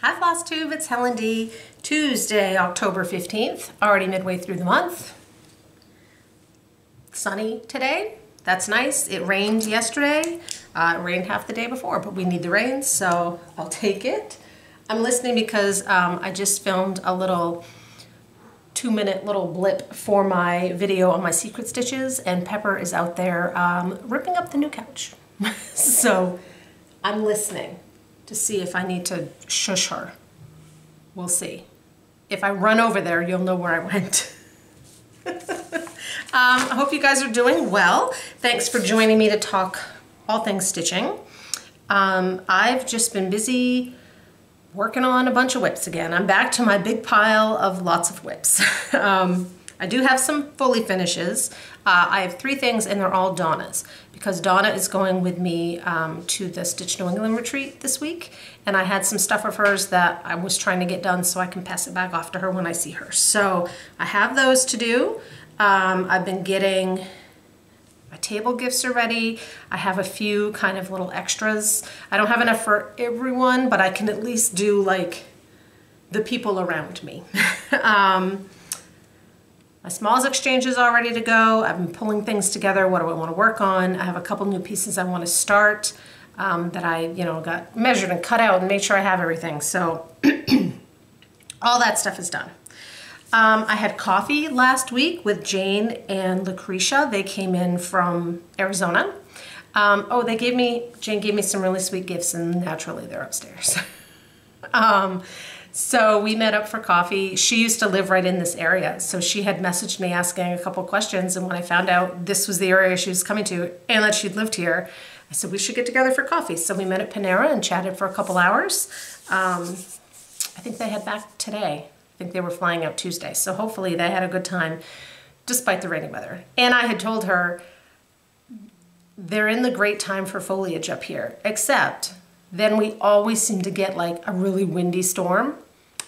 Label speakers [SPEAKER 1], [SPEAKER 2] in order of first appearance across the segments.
[SPEAKER 1] Hi Flosstube, it's Helen D. Tuesday, October 15th, already midway through the month. Sunny today, that's nice. It rained yesterday, it rained half the day before, but we need the rain, so I'll take it. I'm listening because I just filmed a little 2-minute little blip for my video on my secret stitches, and Pepper is out there ripping up the new couch. So I'm listening to see if I need to shush her. We'll see. If I run over there, you'll know where I went. I hope you guys are doing well. Thanks for joining me to talk all things stitching. I've just been busy working on a bunch of whips again. I'm back to my big pile of lots of whips. I do have some fully finishes. I have 3 things and they're all Donna's because Donna is going with me to the Stitch New England retreat this week, and I had some stuff of hers that I was trying to get done so I can pass it back off to her when I see her. So I have those to do. I've been getting my table gifts are ready. I have a few kind of little extras. I don't have enough for everyone, but I can at least do like the people around me. My smalls exchange is all ready to go. I've been pulling things together. What do I want to work on? I have a couple new pieces I want to start that I, got measured and cut out and made sure I have everything. So all that stuff is done. I had coffee last week with Jane and Lucretia. They came in from Arizona. Jane gave me some really sweet gifts, and naturally they're upstairs. So we met up for coffee. She used to live right in this area, so she had messaged me asking a couple questions, and when I found out this was the area she was coming to and that she'd lived here, I said we should get together for coffee. So we met at Panera and chatted for a couple hours. I think they head back today. I think they were flying out Tuesday, so hopefully they had a good time despite the rainy weather. And I had told her they're in the great time for foliage up here, except then we always seem to get like a really windy storm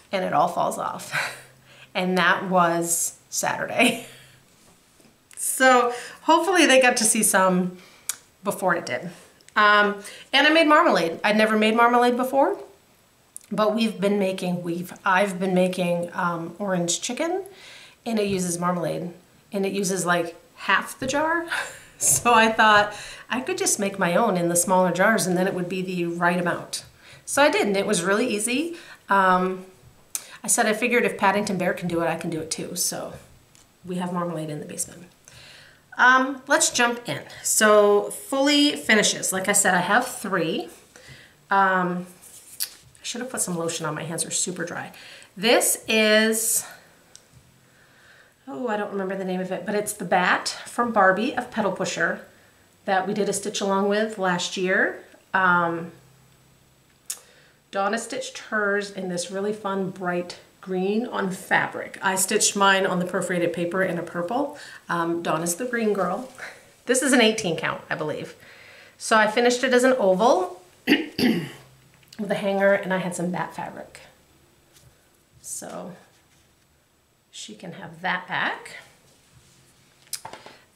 [SPEAKER 1] and it all falls off. And that was Saturday. So hopefully they got to see some before it did. And I made marmalade. I'd never made marmalade before, but I've been making orange chicken, and it uses marmalade, and it uses like half the jar. So I thought I could just make my own in the smaller jars and then it would be the right amount. So I did, and it was really easy. I said I figured if Paddington Bear can do it, I can do it too. So we have marmalade in the basement. Let's jump in. So fully finishes. Like I said, I have 3. I should have put some lotion on. My hands are super dry. This is, I don't remember the name of it, but it's the Bat from Barbie of Pedal Pusher that we did a stitch along with last year. Donna stitched hers in this really fun bright green on fabric. I stitched mine on the perforated paper in a purple. Donna's the green girl. This is an 18 count, I believe. So I finished it as an oval with a hanger, and I had some bat fabric. So she can have that back.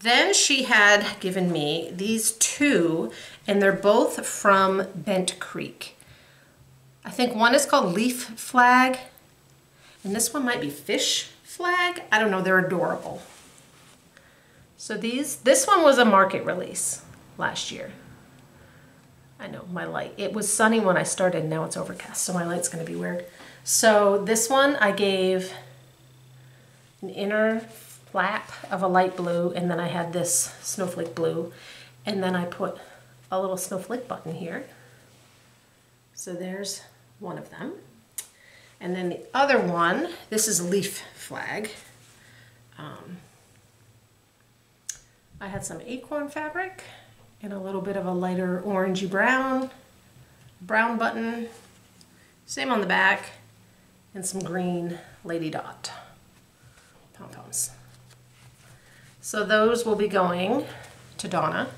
[SPEAKER 1] Then she had given me these 2, and they're both from Bent Creek. I think one is called Leaf Flag, and this one might be Fish Flag. I don't know, they're adorable. So this one was a market release last year. I know, my light. It was sunny when I started, now it's overcast, so my light's gonna be weird. So this one I gave an inner flap of a light blue, and then I had this snowflake blue, and then I put a little snowflake button here. So there's one of them. And then the other one, this is Leaf Flag. I had some acorn fabric and a little bit of a lighter orangey brown button, same on the back, and some green Lady Dot pom-poms. So those will be going to Donna.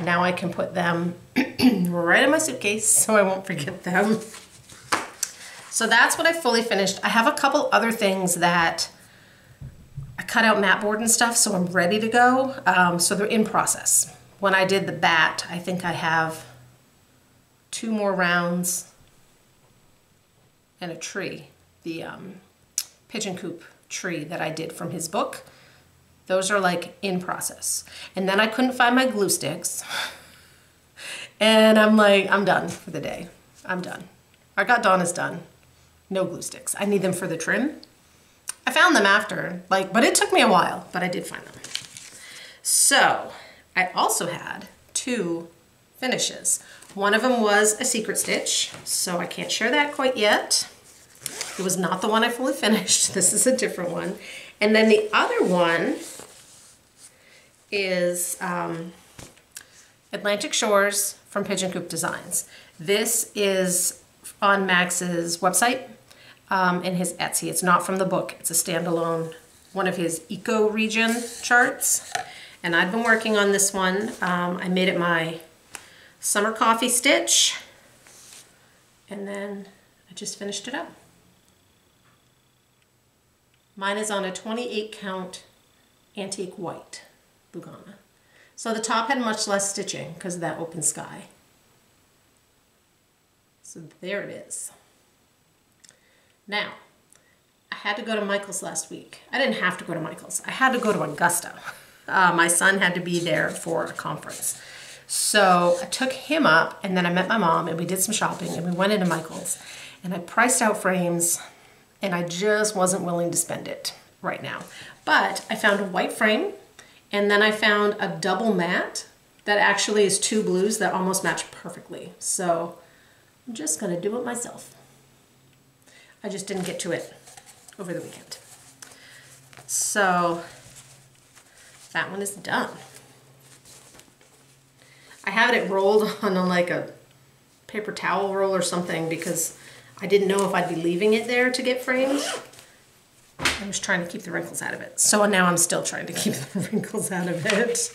[SPEAKER 1] Now I can put them right in my suitcase so I won't forget them. So that's what I fully finished. I have a couple other things that I cut out mat board and stuff, so I'm ready to go. So they're in process. When I did the bat, I think I have 2 more rounds and a tree, the pigeon coop tree that I did from his book. Those are like in process. And then I couldn't find my glue sticks. And I'm like, I'm done for the day. I'm done. I got Donna's done. No glue sticks. I need them for the trim. I found them after, but it took me a while, but I did find them. So I also had 2 finishes. One of them was a secret stitch, so I can't share that quite yet. It was not the one I fully finished. This is a different one. And then the other one is Atlantic Shores from Pigeon Coop Designs. This is on Max's website in his Etsy. It's not from the book. It's a standalone, one of his eco region charts. And I've been working on this one. I made it my summer coffee stitch, and then I just finished it up. Mine is on a 28 count antique white Lugana. So the top had much less stitching because of that open sky. So there it is. Now, I had to go to Michael's last week. I didn't have to go to Michael's. I had to go to Augusta. My son had to be there for a conference. So I took him up, and then I met my mom, and we did some shopping, and we went into Michael's. And I priced out frames, and I just wasn't willing to spend it right now. But I found a white frame, and then I found a double matte that actually is 2 blues that almost match perfectly. So I'm just gonna do it myself. I just didn't get to it over the weekend. So that one is done. I had it rolled on like a paper towel roll or something because I didn't know if I'd be leaving it there to get framed. I was trying to keep the wrinkles out of it. So now I'm still trying to keep the wrinkles out of it.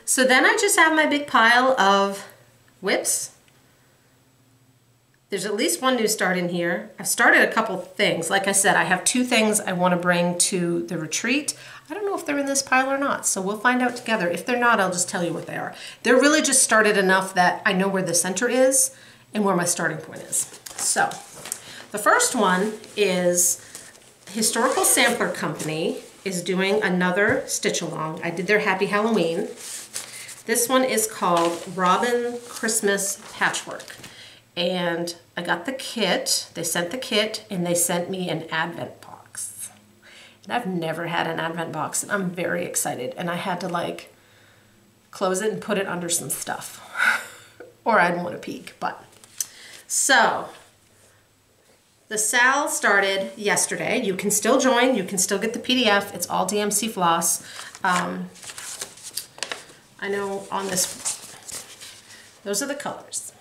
[SPEAKER 1] So then I just have my big pile of whips. There's at least one new start in here. I've started a couple things. Like I said, I have 2 things I want to bring to the retreat. I don't know if they're in this pile or not, so we'll find out together. If they're not, I'll just tell you what they are. They're really just started enough that I know where the center is and where my starting point is. So the first one is Historical Sampler Company is doing another stitch along. I did their Happy Halloween. This one is called Robin Christmas Patchwork. And I got the kit, they sent the kit, and they sent me an advent box. And I've never had an advent box, and I'm very excited. And I had to like close it and put it under some stuff. Or I'd want to peek, but. So, the Sal started yesterday. You can still join, you can still get the PDF. It's all DMC floss. I know on this, those are the colors.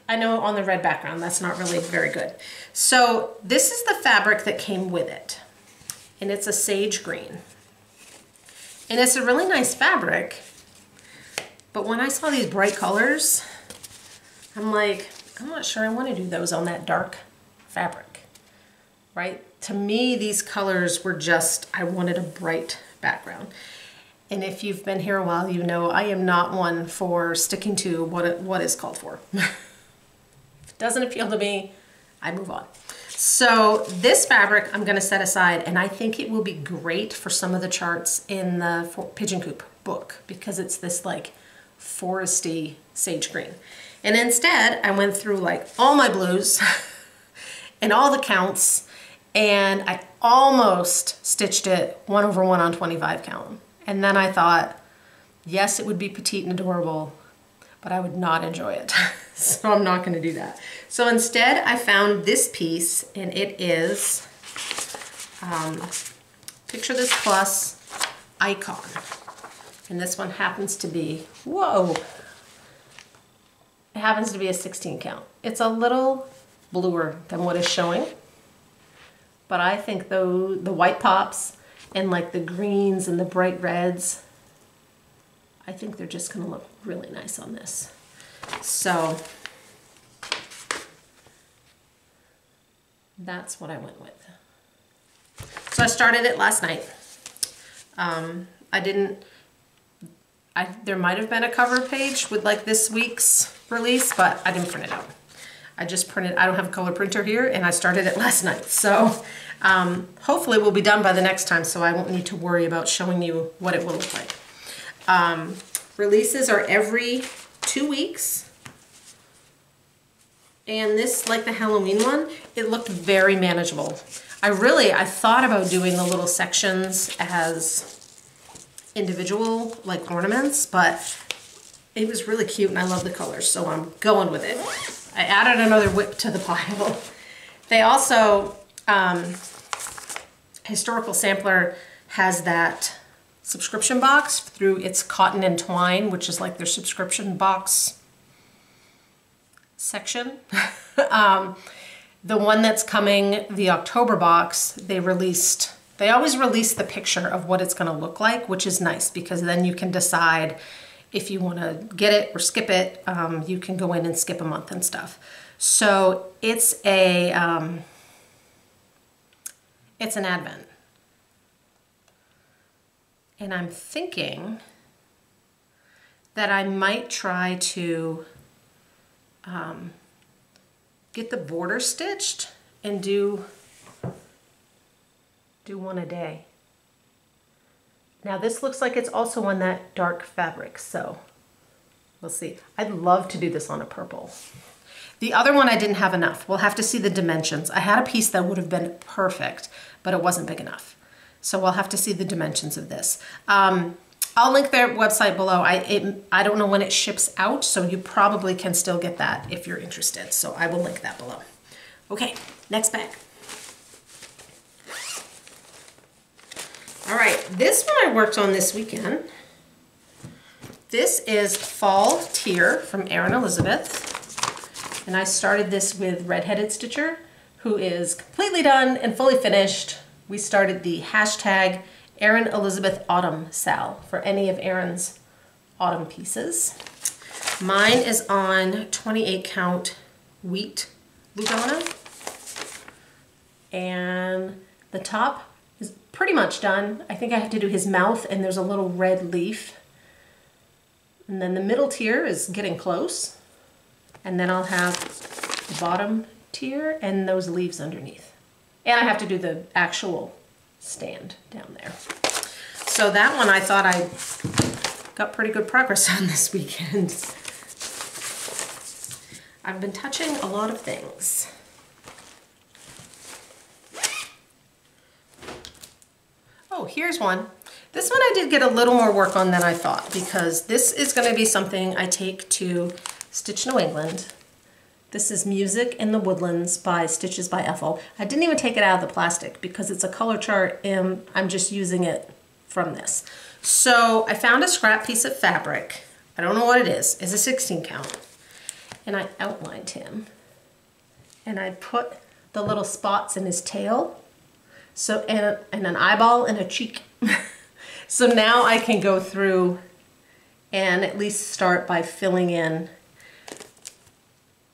[SPEAKER 1] I know on the red background, that's not really very good. So this is the fabric that came with it. And it's a sage green. And it's a really nice fabric. But when I saw these bright colors, I'm like, I'm not sure I want to do those on that dark fabric, right? To me, these colors were just, I wanted a bright background. And if you've been here a while, you know I am not one for sticking to what is called for. If it doesn't appeal to me, I move on. So this fabric I'm going to set aside, and I think it will be great for some of the charts in the Pigeon Coop book because it's this like foresty sage green. And instead, I went through like all my blues and all the counts, and I almost stitched it 1/1 on 25 count. And then I thought, yes, it would be petite and adorable, but I would not enjoy it. So I'm not going to do that. So instead, I found this piece, and it is Picture This Plus Icon. And this one happens to be, whoa, it happens to be a 16 count. It's a little bluer than what is showing, but I think the white pops and like the greens and the bright reds, I think they're just gonna look really nice on this. So that's what I went with. So I started it last night. There might have been a cover page with like this week's release, but I didn't print it out. I just printed, I don't have a color printer here, and I started it last night. So hopefully we'll be done by the next time, so I won't need to worry about showing you what it will look like. Releases are every 2 weeks. And this, like the Halloween one, it looked very manageable. I thought about doing the little sections as individual, like ornaments, but it was really cute and I love the colors, so I'm going with it. I added another whip to the pile. They also, Historical Sampler has that subscription box through its Cotton and Twine, which is like their subscription box section. The one that's coming, the October box, they always release the picture of what it's gonna look like, which is nice because then you can decide if you wanna get it or skip it. You can go in and skip a month and stuff. So it's an advent. And I'm thinking that I might try to get the border stitched and do one a day. Now this looks like it's also on that dark fabric, so we'll see. I'd love to do this on a purple. The other one I didn't have enough. We'll have to see the dimensions. I had a piece that would have been perfect, but it wasn't big enough. So we'll have to see the dimensions of this. I'll link their website below. I don't know when it ships out, so you probably can still get that if you're interested. So I will link that below. Okay, next bag. All right, this one I worked on this weekend. This is Fall Tier from Erin Elizabeth. And I started this with Redheaded Stitcher, who is completely done and fully finished. We started the hashtag Erin Elizabeth Autumn Sal for any of Erin's autumn pieces. Mine is on 28 count wheat Lugana. And the top is pretty much done. I think I have to do his mouth and there's a little red leaf. And then the middle tier is getting close. And then I'll have the bottom tier and those leaves underneath. And I have to do the actual stand down there. So that one I thought I got pretty good progress on this weekend. I've been touching a lot of things. Oh, here's one. This one I did get a little more work on than I thought because this is going to be something I take to Stitch New England. This is Music in the Woodlands by Stitches by Ethel. I didn't even take it out of the plastic because it's a color chart and I'm just using it from this. So I found a scrap piece of fabric. I don't know what it is. It's a 16 count. And I outlined him. And I put the little spots in his tail. So, and an eyeball and a cheek. So now I can go through and at least start by filling in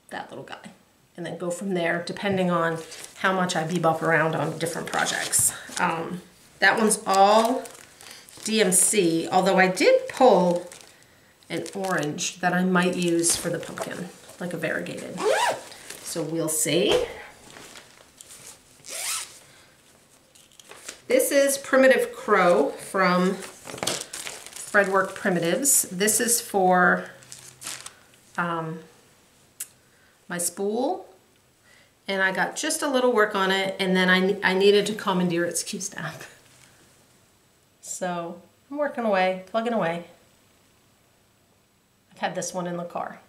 [SPEAKER 1] that little guy and then go from there depending on how much I bebop around on different projects. That one's all DMC, although I did pull an orange that I might use for the pumpkin, like a variegated. So we'll see. This is Primitive Crow from Threadwork Primitives. This is for my spool, and I got just a little work on it, and then I needed to commandeer its Q-snap. So I'm working away, plugging away. I've had this one in the car.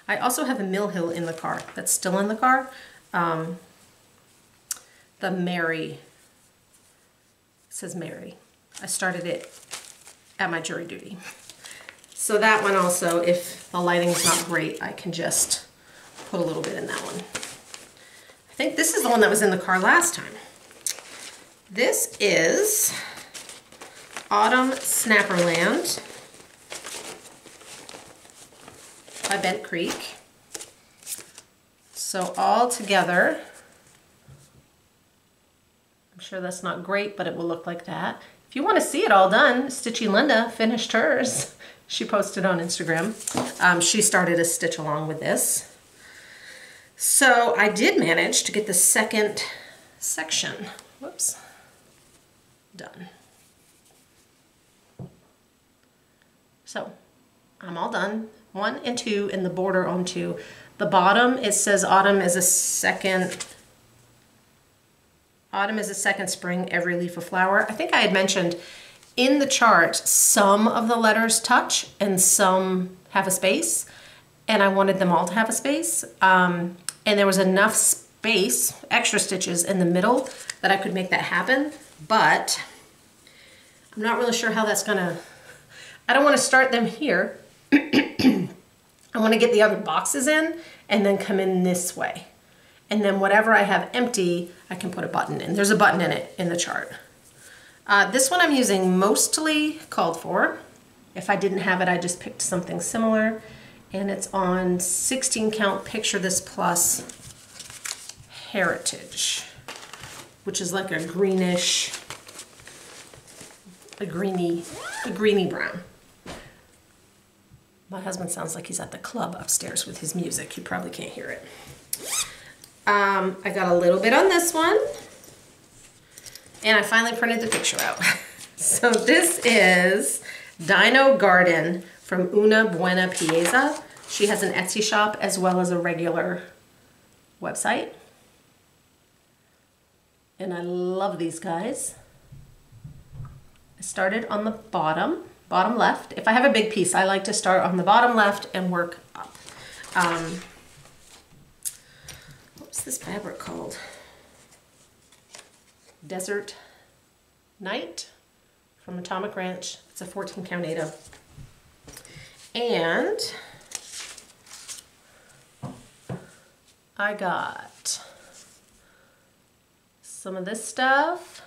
[SPEAKER 1] I also have a Mill Hill in the car that's still in the car. The Mary, it says Mary. I started it at my jury duty. So that one also, if the lighting's not great, I can just put a little bit in that one. I think this is the one that was in the car last time. This is Autumn Snapperland by Bent Creek. So all together, I'm sure that's not great, but it will look like that. If you want to see it all done, Stitchy Linda finished hers. She posted on Instagram. She started a stitch along with this. So I did manage to get the second section, whoops, done. So I'm all done. 1 and 2 in the border on 2. The bottom, it says autumn is a second spring, every leaf a flower. I think I had mentioned in the chart, some of the letters touch and some have a space, and I wanted them all to have a space. And there was enough space, extra stitches in the middle, that I could make that happen, but I'm not really sure how that's gonna, I don't wanna start them here. I want to get the other boxes in and then come in this way. And then whatever I have empty, I can put a button in. There's a button in it in the chart. This one I'm using mostly called for. If I didn't have it, I just picked something similar. And it's on 16 count Picture This Plus Heritage, which is like a greenish, a greeny brown. My husband sounds like he's at the club upstairs with his music. You probably can't hear it. I got a little bit on this one, and I finally printed the picture out. So this is Dino Garden from Una Buena Pieza. She has an Etsy shop as well as a regular website. And I love these guys. I started on the bottom left. If I have a big piece, I like to start on the bottom left and work up. What's this fabric called? Desert Night from Atomic Ranch. It's a 14 count Aida. And I got some of this stuff.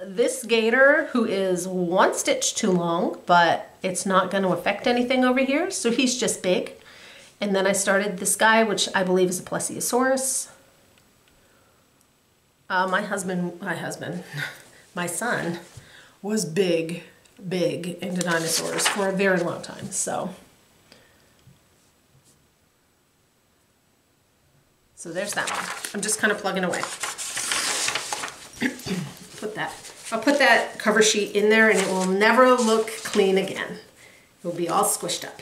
[SPEAKER 1] This gator, who is 1 stitch too long, but it's not going to affect anything over here, so he's just big. And then I started this guy, which I believe is a Plesiosaurus. My son was big into dinosaurs for a very long time, so there's that one. I'm just kind of plugging away. I'll put that cover sheet in there and it will never look clean again. It will be all squished up.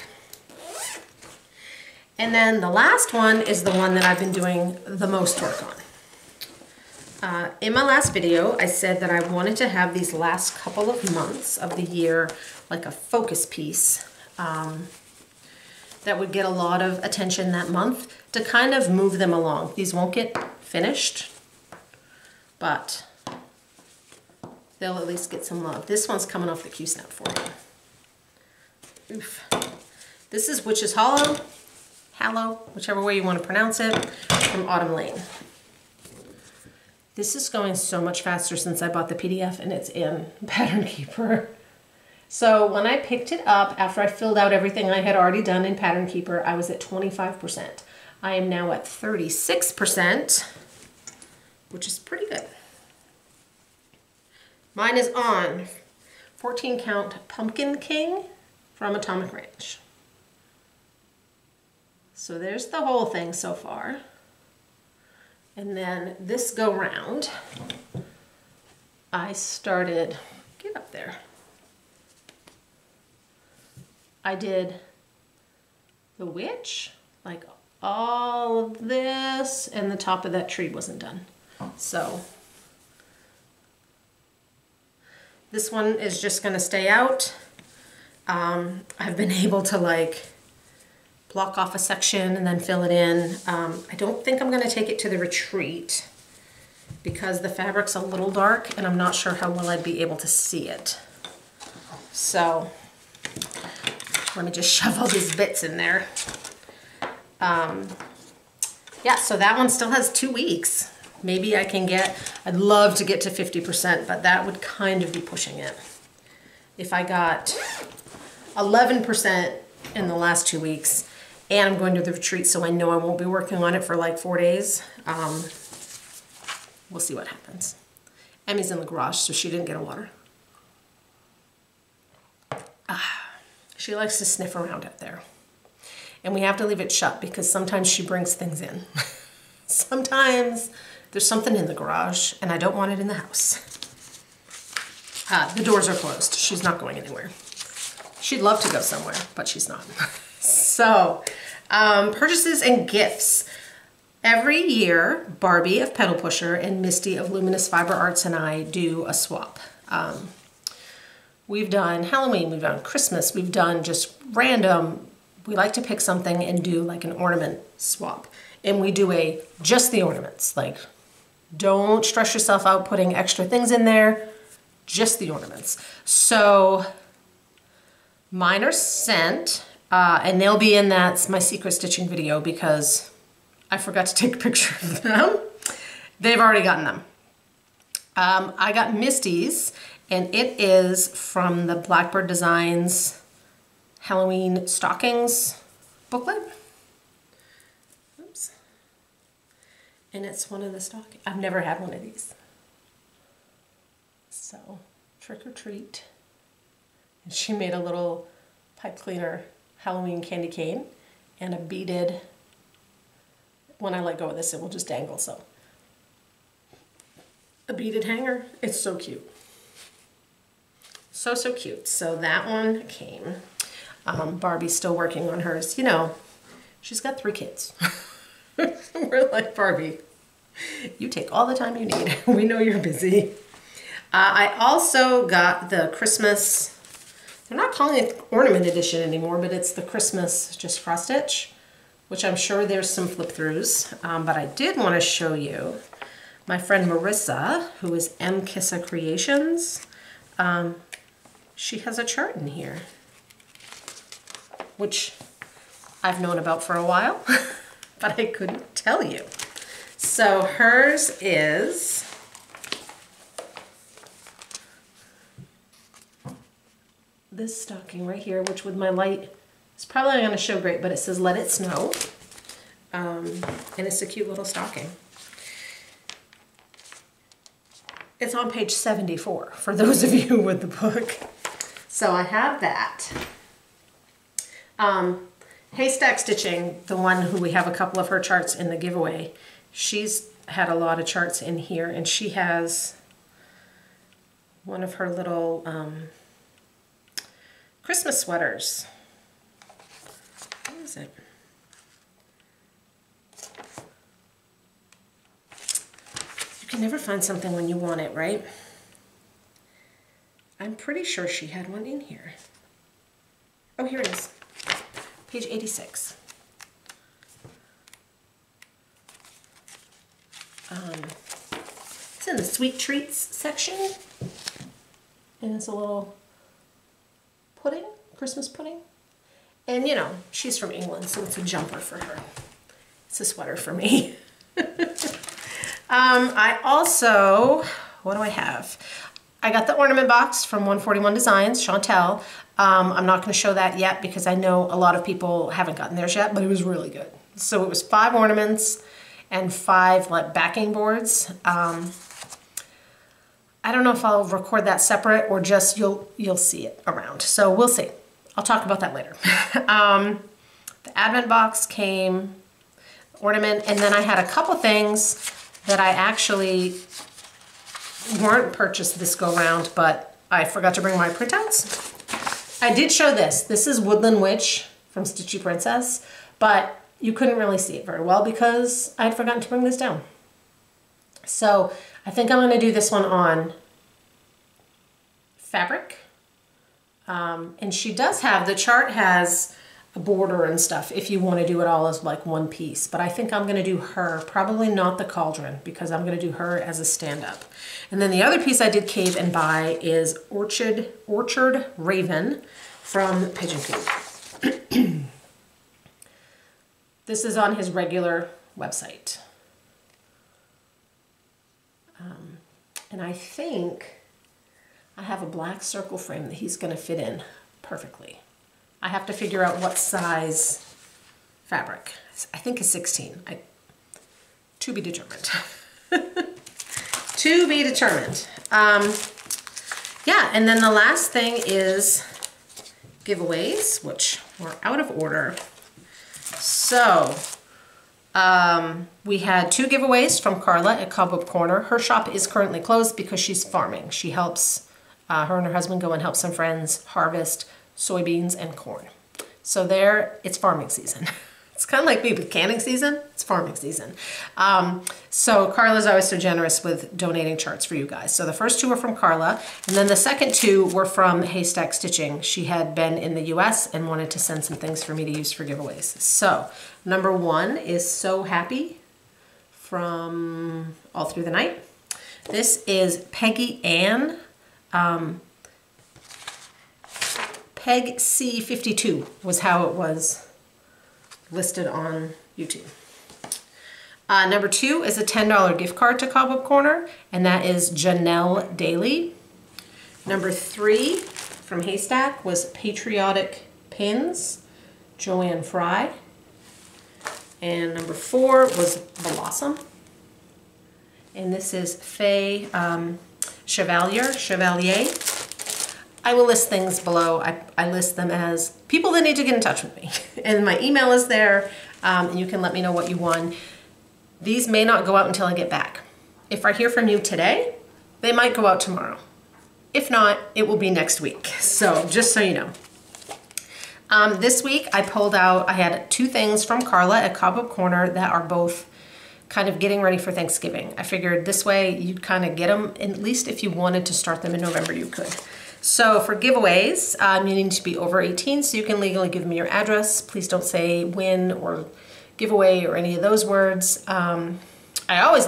[SPEAKER 1] And then the last one is the one that I've been doing the most work on. In my last video, I said that I wanted to have these last couple of months of the year like a focus piece that would get a lot of attention that month to kind of move them along. These won't get finished, but they'll at least get some love. This one's coming off the Q-snap for me. Oof. This is Witch's Hollow, whichever way you want to pronounce it, from Autumn Lane. This is going so much faster since I bought the PDF and it's in Pattern Keeper. So when I picked it up, after I filled out everything I had already done in Pattern Keeper, I was at 25%. I am now at 36%, which is pretty good. Mine is on 14 count Pumpkin King from Atomic Ranch. So there's the whole thing so far. And then this go round, I started, get up there. I did the witch, like all of this, and the top of that tree wasn't done. So this one is just gonna stay out. I've been able to like block off a section and then fill it in. I don't think I'm gonna take it to the retreat because the fabric's a little dark and I'm not sure how well I'd be able to see it. So let me just shove all these bits in there. Yeah, so that one still has 2 weeks. Maybe I can get, I'd love to get to 50%, but that would kind of be pushing it. If I got 11% in the last 2 weeks, and I'm going to the retreat, so I know I won't be working on it for like 4 days, we'll see what happens. Emmy's in the garage, so she didn't get a water. She likes to sniff around out there. And we have to leave it shut because sometimes she brings things in. Sometimes there's something in the garage and I don't want it in the house. The doors are closed. She's not going anywhere. She'd love to go somewhere, but she's not. So, purchases and gifts. Every year, Barbie of Pedal Pusher and Misty of Luminous Fiber Arts and I do a swap. We've done Halloween, we've done Christmas, we've done just random. We like to pick something and do like an ornament swap. And we do just the ornaments. Like, don't stress yourself out putting extra things in there, just the ornaments. So mine are sent, and they'll be in my secret stitching video because I forgot to take a picture of them. They've already gotten them. I got Misty's, and it is from the Blackbird Designs Halloween Stockings booklet. Oops. And it's one of the stockings. I've never had one of these. So, trick or treat. And she made a little pipe cleaner Halloween candy cane and a beaded, when I let go of this it will just dangle, so. A beaded hanger. It's so cute. So, so cute. So that one came. Barbie's still working on hers. You know, she's got 3 kids. We're like, Barbie, you take all the time you need. We know you're busy. I also got the Christmas, they're not calling it Ornament Edition anymore, but it's the Christmas just cross stitch, which I'm sure there's some flip throughs. But I did want to show you my friend Marissa, who is M. Kissa Creations. She has a chart in here, which I've known about for a while, but I couldn't tell you. So hers is this stocking right here, which with my light, it's probably not going to show great, but it says Let It Snow. And it's a cute little stocking. It's on page 74 for those of you with the book. So I have that. Haystack Stitching, the one who we have a couple of her charts in the giveaway, she's had a lot of charts in here, and she has one of her little Christmas sweaters. What is it? You can never find something when you want it, right? I'm pretty sure she had one in here. Oh, here it is. Page 86. It's in the sweet treats section. And it's a little pudding, Christmas pudding. And you know, she's from England, so it's a jumper for her. It's a sweater for me. I also, what do I have? I got the ornament box from 141 Designs, Janell. I'm not going to show that yet because I know a lot of people haven't gotten theirs yet, but it was really good. So it was 5 ornaments and 5 like backing boards. I don't know if I'll record that separate or just you'll see it around. So we'll see. I'll talk about that later. The advent box came, ornament, and then I had a couple things that I actually weren't purchased this go round, but I forgot to bring my printouts. I did show this. This is Woodland Witch from Stitchy Princess, but you couldn't really see it very well because I had forgotten to bring this down. So I think I'm going to do this one on fabric. And she does have, the chart has a border and stuff if you want to do it all as like one piece. But I think I'm going to do her, probably not the cauldron, because I'm going to do her as a stand-up. And then the other piece I did cave and buy is Orchard Raven from Pigeon Coop. This is on his regular website. And I think I have a black circle frame that he's going to fit in perfectly. I have to figure out what size fabric. I think it's 16. To be determined. To be determined. Yeah, and then the last thing is giveaways, which were out of order. So, we had 2 giveaways from Carla at Cobweb Corner. Her shop is currently closed because she's farming. She helps, her and her husband go and help some friends harvest soybeans and corn. So there, it's farming season. It's kind of like me with canning season, it's farming season. So Carla's always so generous with donating charts for you guys. So the first 2 were from Carla, and then the second 2 were from Haystack Stitching. She had been in the US and wanted to send some things for me to use for giveaways. So number 1 is So Happy from All Through the Night. This is Peggy Ann, Peg C52 was how it was listed on YouTube. Number 2 is a $10 gift card to Cobweb Corner, and that is Janell Daley. Number 3 from Haystack was Patriotic Pins, Joanne Fry. And number 4 was Blossom. And this is Fay Chevallier. I will list things below. I list them as people that need to get in touch with me. And my email is there, and you can let me know what you won. These may not go out until I get back. If I hear from you today, they might go out tomorrow. If not, it will be next week. So just so you know. This week I pulled out, I had 2 things from Carla at Cobweb Corner that are both kind of getting ready for Thanksgiving. I figured this way you'd kind of get them, at least if you wanted to start them in November, you could. So for giveaways, you need to be over 18 so you can legally give me your address. Please don't say win or giveaway or any of those words. I always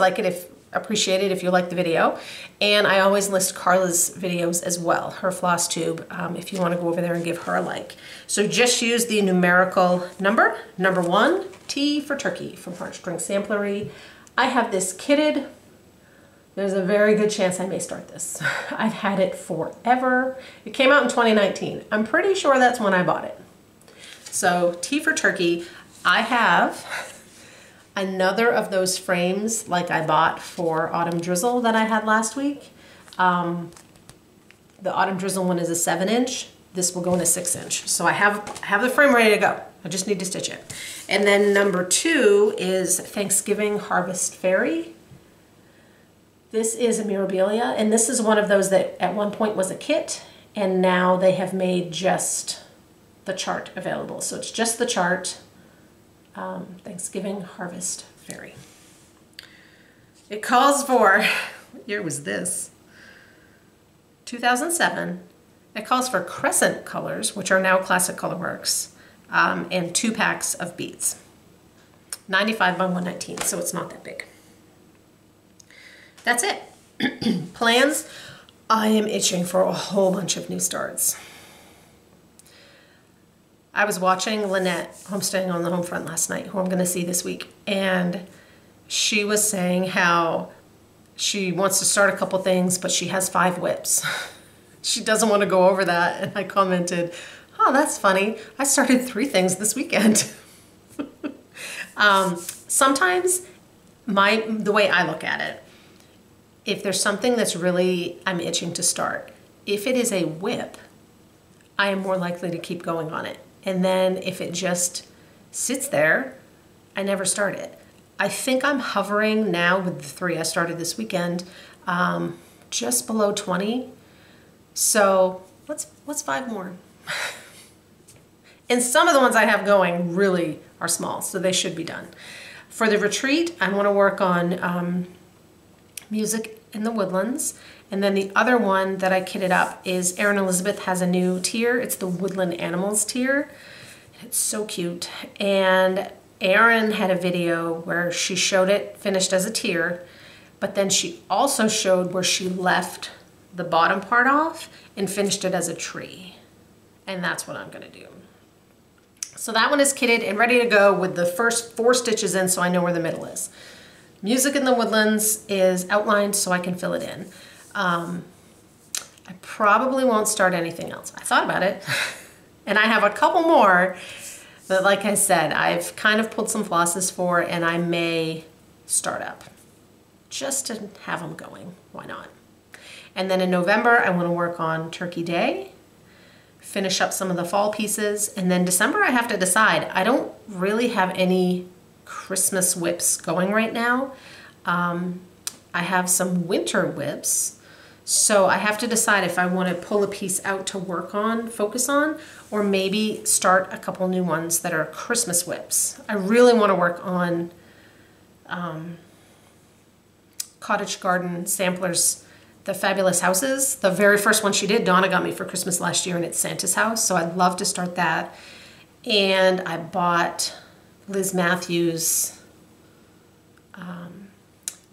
[SPEAKER 1] appreciate it if you like the video. And I always list Carla's videos as well, her Flosstube, if you want to go over there and give her a like. So just use the numerical number 1, T for turkey from Heartstring Samplery. I have this kitted. There's a very good chance I may start this. I've had it forever. It came out in 2019. I'm pretty sure that's when I bought it. So T for turkey. I have another of those frames like I bought for Autumn Drizzle that I had last week. The Autumn Drizzle one is a 7-inch. This will go in a 6-inch. So I have the frame ready to go. I just need to stitch it. And then number 2 is Thanksgiving Harvest Fairy. This is a Mirabilia, and this is one of those that at one point was a kit, and now they have made just the chart available. So it's just the chart, Thanksgiving Harvest Fairy. It calls for, what year was this? 2007. It calls for crescent colors, which are now Classic Colorworks, and 2 packs of beads. 95 by 119, so it's not that big. That's it. Plans. I am itching for a whole bunch of new starts. I was watching Lynette homesteading on the home front last night, who I'm going to see this week, and she was saying how she wants to start a couple things, but she has 5 whips. She doesn't want to go over that, and I commented, oh, that's funny. I started 3 things this weekend. Sometimes the way I look at it, if there's something that's really, I'm itching to start, if it is a whip, I am more likely to keep going on it. And then if it just sits there, I never start it. I think I'm hovering now with the 3 I started this weekend, just below 20. So what's 5 more? And some of the ones I have going really are small, so they should be done. For the retreat, I want to work on Music in the Woodlands. And then the other one that I kitted up is Erin Elizabeth has a new tier. It's the Woodland Animals tier. It's so cute. And Erin had a video where she showed it finished as a tier, but then she also showed where she left the bottom part off and finished it as a tree. And that's what I'm gonna do. So that one is kitted and ready to go with the first 4 stitches in, so I know where the middle is. Music in the Woodlands is outlined so I can fill it in. I probably won't start anything else. I thought about it, and I have a couple more that, like I said, I've kind of pulled some flosses for, and I may start up just to have them going. Why not? And then in November, I want to work on Turkey Day, finish up some of the fall pieces, and then December I have to decide. I don't really have any Christmas whips going right now. I have some winter whips, so I have to decide if I want to pull a piece out to work on, focus on, or maybe start a couple new ones that are Christmas whips. I really want to work on Cottage Garden Samplers, the Fabulous Houses. The very first one she did, Donna got me for Christmas last year, and it's Santa's House, so I'd love to start that. And I bought Liz Matthews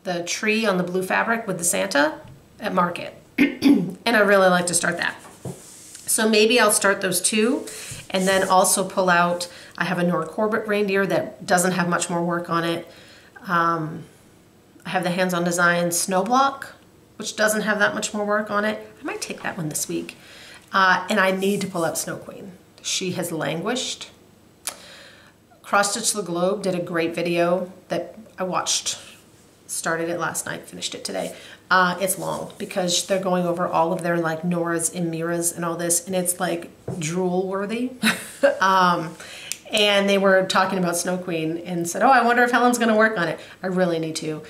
[SPEAKER 1] the tree on the blue fabric with the Santa at Market. And I really like to start that. So maybe I'll start those two, and then also pull out, I have a Nora Corbett reindeer that doesn't have much more work on it. I have the Hands On Design Snow Block, which doesn't have that much more work on it. I might take that one this week. And I need to pull out Snow Queen. She has languished. Cross Stitch the Globe did a great video that I watched. Started it last night, finished it today. It's long because they're going over all of their like Noras and Miras and all this, and it's like drool worthy. And they were talking about Snow Queen and said, oh, I wonder if Helen's gonna work on it. I really need to.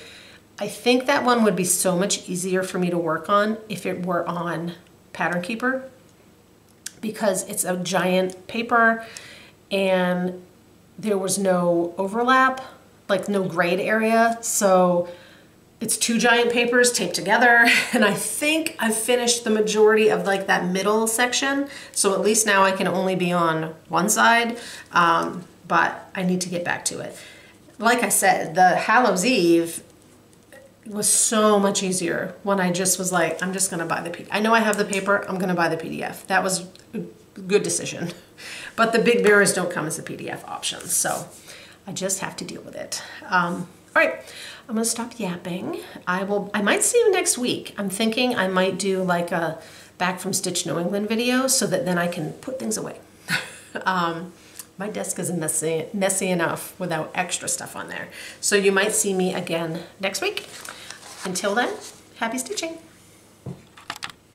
[SPEAKER 1] I think that one would be so much easier for me to work on if it were on Pattern Keeper, because it's a giant paper and there was no overlap, like no grade area. So it's two giant papers taped together. And I think I've finished the majority of like that middle section. So at least now I can only be on one side, but I need to get back to it. Like I said, the Hallows Eve was so much easier when I just was like, I'm just gonna buy the PDF. I know I have the paper, I'm gonna buy the PDF. That was a good decision. But the big mirrors don't come as a PDF option, so I just have to deal with it. All right, I'm gonna stop yapping. I might see you next week. I'm thinking I might do like a Back from Stitch New England video so that then I can put things away. My desk is messy enough without extra stuff on there. So you might see me again next week. Until then, happy stitching.